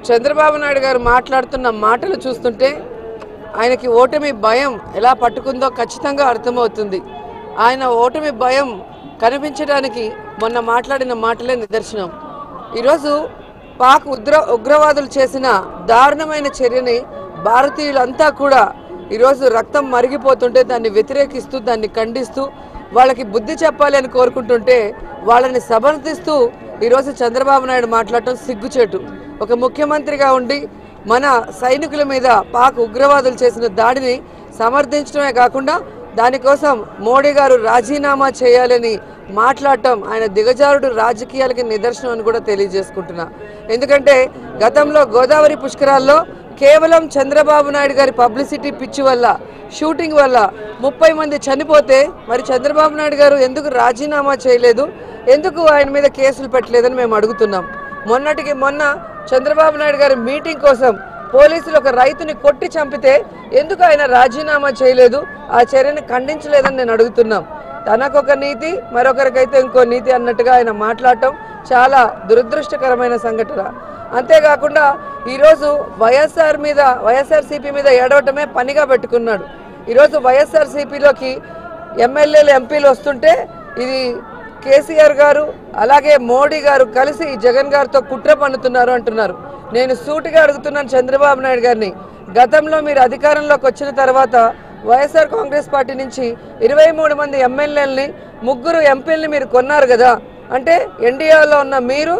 చంద్రబాబు నాయుడు గారు మాట్లాడుతున్న మాటలు చూస్తుంటే ఆయనకి ఓటమి భయం ఎలా పట్టుకుందో ఖచ్చితంగా అర్థమవుతుంది. ఆయన ఓటమి భయం కనిపించడానికి మొన్న మాట్లాడిన మాటలే నిదర్శనం. ఈరోజు పాక్ ఉగ్రవాదులు చేసిన దారుణమైన చర్యని భారతీయులంతా కూడా ఈరోజు రక్తం మరిగిపోతుంటే దాన్ని వ్యతిరేకిస్తూ దాన్ని ఖండిస్తూ వాళ్ళకి బుద్ధి చెప్పాలి అని కోరుకుంటుంటే వాళ్ళని సమర్థిస్తూ ఈరోజు చంద్రబాబు నాయుడు మాట్లాడటం సిగ్గుచేటు. ఒక ముఖ్యమంత్రిగా ఉండి మన సైనికుల మీద పాక్ ఉగ్రవాదులు చేసిన దాడిని సమర్థించడమే కాకుండా దానికోసం మోడీ గారు రాజీనామా చేయాలని మాట్లాడటం ఆయన దిగజారుడు రాజకీయాలకి నిదర్శనం అని కూడా తెలియజేసుకుంటున్నా. ఎందుకంటే గతంలో గోదావరి పుష్కరాల్లో కేవలం చంద్రబాబు నాయుడు గారి పబ్లిసిటీ పిచ్చి వల్ల షూటింగ్ వల్ల 30 మంది చనిపోతే మరి చంద్రబాబు నాయుడు గారు ఎందుకు రాజీనామా చేయలేదు, ఎందుకు ఆయన మీద కేసులు పెట్టలేదని మేము అడుగుతున్నాం. మొన్నటికి మొన్న చంద్రబాబు నాయుడు గారి మీటింగ్ కోసం పోలీసులు ఒక రైతుని కొట్టి చంపితే ఎందుకు ఆయన రాజీనామా చేయలేదు, ఆ చర్యను ఖండించలేదని నేను అడుగుతున్నాం. తనకొక నీతి మరొకరికైతే ఇంకో నీతి అన్నట్టుగా ఆయన మాట్లాడటం చాలా దురదృష్టకరమైన సంఘటన. అంతేకాకుండా ఈరోజు వైఎస్ఆర్సీపీ మీద ఏడవటమే పనిగా పెట్టుకున్నాడు. ఈరోజు వైఎస్ఆర్సీపీలోకి ఎమ్మెల్యేలు ఎంపీలు వస్తుంటే ఇది కేసీఆర్ గారు అలాగే మోడీ గారు కలిసి జగన్ గారితో కుట్ర పన్నుతున్నారు అంటున్నారు. నేను సూటిగా అడుగుతున్నాను చంద్రబాబు నాయుడు గారిని, గతంలో మీరు అధికారంలోకి వచ్చిన తర్వాత వైఎస్ఆర్ కాంగ్రెస్ పార్టీ నుంచి 23 మంది ఎమ్మెల్యేలని 3 ఎంపీలని మీరు కొన్నారు కదా. అంటే ఎన్డీఏలో ఉన్న మీరు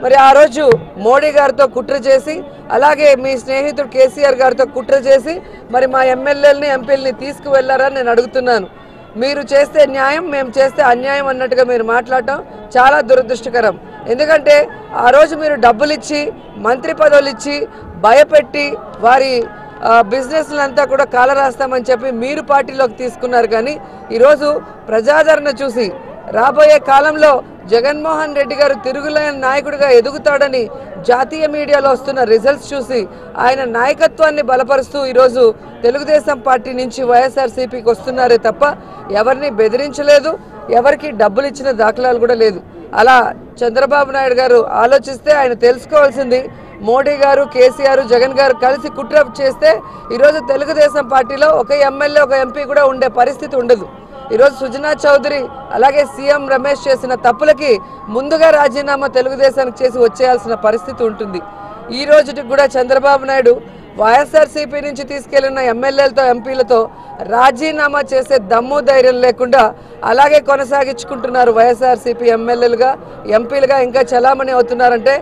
మరి ఆ రోజు మోడీ గారితో కుట్ర చేసి అలాగే మీ స్నేహితుడు కేసీఆర్ గారితో కుట్ర చేసి మరి మా ఎమ్మెల్యేలని ఎంపీలని తీసుకువెళ్లారని నేను అడుగుతున్నాను. మీరు చేస్తే న్యాయం, మేము చేస్తే అన్యాయం అన్నట్టుగా మీరు మాట్లాడటం చాలా దురదృష్టకరం. ఎందుకంటే ఆ రోజు మీరు డబ్బులు ఇచ్చి మంత్రి పదవులు ఇచ్చి భయపెట్టి వారి బిజినెస్లంతా కూడా కాలరాస్తామని చెప్పి మీరు పార్టీలోకి తీసుకున్నారు. కానీ ఈరోజు ప్రజాదరణ చూసి రాబోయే కాలంలో జగన్మోహన్ రెడ్డి గారు తిరుగులేని నాయకుడిగా ఎదుగుతాడని జాతీయ మీడియాలో వస్తున్న రిజల్ట్స్ చూసి ఆయన నాయకత్వాన్ని బలపరుస్తూ ఈరోజు తెలుగుదేశం పార్టీ నుంచి వైఎస్ఆర్సీపీకి వస్తున్నారే తప్ప ఎవరిని బెదిరించలేదు, ఎవరికి డబ్బులు ఇచ్చిన దాఖలాలు కూడా లేదు. అలా చంద్రబాబు నాయుడు గారు ఆలోచిస్తే ఆయన తెలుసుకోవాల్సింది మోడీ గారు కేసీఆర్ జగన్ గారు కలిసి కుట్ర చేస్తే ఈరోజు తెలుగుదేశం పార్టీలో ఒక ఎమ్మెల్యే ఒక ఎంపీ కూడా ఉండే పరిస్థితి ఉండదు. ఈరోజు సుజనా చౌదరి అలాగే సీఎం రమేష్ చేసిన తప్పులకి ముందుగా రాజీనామా తెలుగుదేశానికి చేసి వచ్చేయాల్సిన పరిస్థితి ఉంటుంది. ఈ రోజుకి కూడా చంద్రబాబు నాయుడు వైఎస్ఆర్సీపీ నుంచి తీసుకెళ్లిన ఎమ్మెల్యేలతో ఎంపీలతో రాజీనామా చేసే దమ్ము ధైర్యం లేకుండా అలాగే కొనసాగించుకుంటున్నారు. వైఎస్ఆర్సీపీ ఎమ్మెల్యేలుగా ఎంపీలుగా ఇంకా చలామణి అవుతున్నారంటే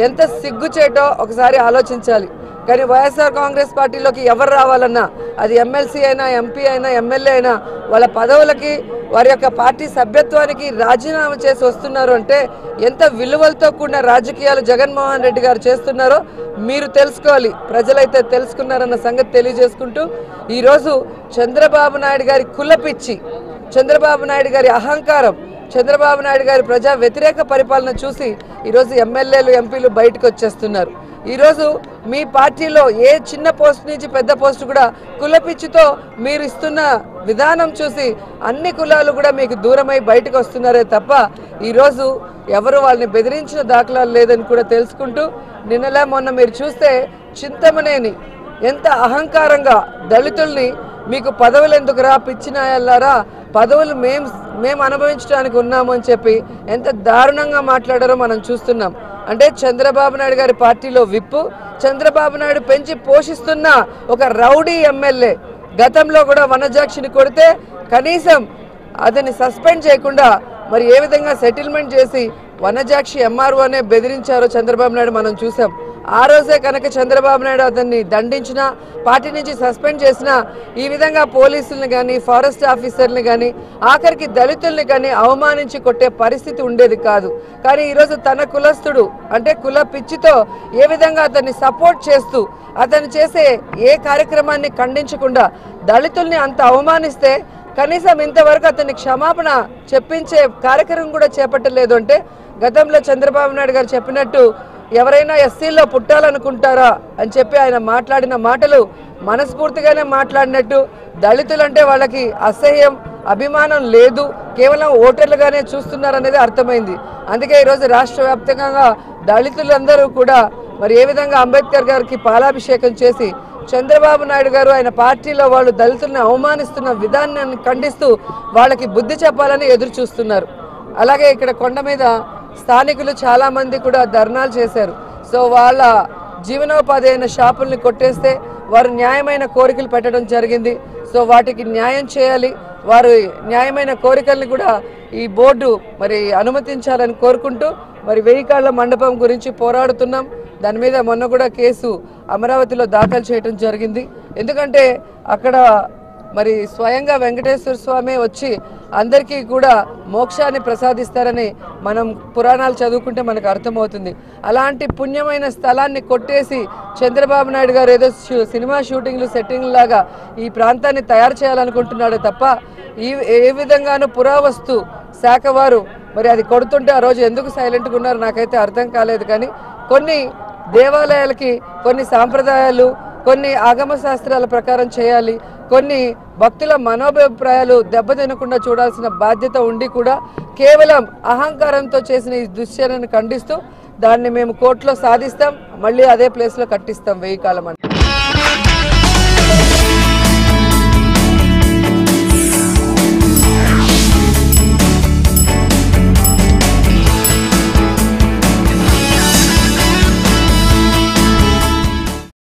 ఎంత సిగ్గుచేటో ఒకసారి ఆలోచించాలి. కానీ వైఎస్ఆర్ కాంగ్రెస్ పార్టీలోకి ఎవరు రావాలన్నా అది ఎమ్మెల్సీ అయినా ఎంపీ అయినా ఎమ్మెల్యే అయినా వాళ్ళ పదవులకి వారి యొక్క పార్టీ సభ్యత్వానికి రాజీనామా చేసి వస్తున్నారు అంటే ఎంత విలువలతో కూడిన రాజకీయాలు జగన్మోహన్ రెడ్డి గారు చేస్తున్నారో మీరు తెలుసుకోవాలి. ప్రజలైతే తెలుసుకున్నారన్న సంగతి తెలియజేసుకుంటూ ఈరోజు చంద్రబాబు నాయుడు గారి కులపిచ్చి, చంద్రబాబు నాయుడు గారి అహంకారం, చంద్రబాబు నాయుడు గారి ప్రజా వ్యతిరేక పరిపాలన చూసి ఈరోజు ఎమ్మెల్యేలు ఎంపీలు బయటకు వచ్చేస్తున్నారు. ఈరోజు మీ పార్టీలో ఏ చిన్న పోస్ట్ నుంచి పెద్ద పోస్ట్ కూడా కులపిచ్చితో మీరు ఇస్తున్న విధానం చూసి అన్ని కులాలు కూడా మీకు దూరమై బయటకు వస్తున్నారే తప్ప ఈరోజు ఎవరు వాళ్ళని బెదిరించిన దాఖలాలు లేదని కూడా తెలుసుకుంటూ నిన్నలా మొన్న మీరు చూస్తే చింతమనేని ఎంత అహంకారంగా దళితుల్ని మీకు పదవులు ఎందుకురా పిచ్చినాయల్లారా, పదవులు మేము అనుభవించడానికి ఉన్నాము అని చెప్పి ఎంత దారుణంగా మాట్లాడారో మనం చూస్తున్నాం. అంటే చంద్రబాబు నాయుడు గారి పార్టీలో విప్పు, చంద్రబాబు నాయుడు పెంచి పోషిస్తున్న ఒక రౌడీ ఎమ్మెల్యే గతంలో కూడా వనజాక్షిని కొడితే కనీసం అతన్ని సస్పెండ్ చేయకుండా మరి ఏ విధంగా సెటిల్మెంట్ చేసి వనజాక్షి ఎంఆర్ఓనే బెదిరించారో చంద్రబాబు నాయుడు మనం చూసాం. ఆ రోజే కనుక చంద్రబాబు నాయుడు అతన్ని దండించినా పార్టీ నుంచి సస్పెండ్ చేసినా ఈ విధంగా పోలీసుల్ని కానీ ఫారెస్ట్ ఆఫీసర్ని కానీ ఆఖరికి దళితుల్ని కానీ అవమానించి కొట్టే పరిస్థితి ఉండేది కాదు. కానీ ఈరోజు తన కులస్తుడు అంటే కుల పిచ్చితో ఏ విధంగా అతన్ని సపోర్ట్ చేస్తూ అతను చేసే ఏ కార్యక్రమాన్ని ఖండించకుండా దళితుల్ని అంత అవమానిస్తే కనీసం ఇంతవరకు అతన్ని క్షమాపణ చెప్పించే కార్యక్రమం కూడా చేపట్టలేదు. అంటే గతంలో చంద్రబాబు నాయుడు గారు చెప్పినట్టు ఎవరైనా ఎస్సీల్లో పుట్టాలనుకుంటారా అని చెప్పి ఆయన మాట్లాడిన మాటలు మనస్ఫూర్తిగానే మాట్లాడినట్టు, దళితులంటే వాళ్ళకి అసహ్యం అభిమానం లేదు, కేవలం ఓటర్లుగానే చూస్తున్నారనేది అర్థమైంది. అందుకే ఈరోజు రాష్ట్ర వ్యాప్తంగా దళితులందరూ కూడా మరి ఏ విధంగా అంబేద్కర్ గారికి పాలాభిషేకం చేసి చంద్రబాబు నాయుడు గారు ఆయన పార్టీలో వాళ్ళు దళితుల్ని అవమానిస్తున్న విధానాన్ని ఖండిస్తూ వాళ్ళకి బుద్ధి చెప్పాలని ఎదురు చూస్తున్నారు. అలాగే ఇక్కడ కొండ మీద స్థానికులు చాలామంది కూడా ధర్నాలు చేశారు. సో వాళ్ళ జీవనోపాధి అయిన షాపుల్ని కొట్టేస్తే వారు న్యాయమైన కోరికలు పెట్టడం జరిగింది. సో వాటికి న్యాయం చేయాలి. వారు న్యాయమైన కోరికల్ని కూడా ఈ బోర్డు మరి అనుమతించాలని కోరుకుంటూ మరి 1000 కాళ్ళ మండపం గురించి పోరాడుతున్నాం. దాని మీద మొన్న కూడా కేసు అమరావతిలో దాఖలు చేయడం జరిగింది. ఎందుకంటే అక్కడ మరి స్వయంగా వెంకటేశ్వర స్వామి వచ్చి అందరికీ కూడా మోక్షాన్ని ప్రసాదిస్తారని మనం పురాణాలు చదువుకుంటే మనకు అర్థమవుతుంది. అలాంటి పుణ్యమైన స్థలాన్ని కొట్టేసి చంద్రబాబు నాయుడు గారు ఏదో సినిమా షూటింగ్లు సెట్టింగ్ లాగా ఈ ప్రాంతాన్ని తయారు చేయాలనుకుంటున్నాడు తప్ప ఏ విధంగానూ పురావస్తు శాఖ వారు మరి అది కొడుతుంటే ఆ రోజు ఎందుకు సైలెంట్గా ఉన్నారు నాకైతే అర్థం కాలేదు. కానీ కొన్ని దేవాలయాలకి కొన్ని సాంప్రదాయాలు కొన్ని ఆగమ శాస్త్రాల ప్రకారం చేయాలి. కొన్ని భక్తుల మనోభిప్రాయాలు దెబ్బతినకుండా చూడాల్సిన బాధ్యత ఉండి కూడా కేవలం అహంకారంతో చేసిన ఈ దుశ్చర్యను ఖండిస్తూ దాన్ని మేము కోర్టులో సాధిస్తాం. మళ్ళీ అదే ప్లేస్లో కట్టిస్తాం 1000 కాలం అని.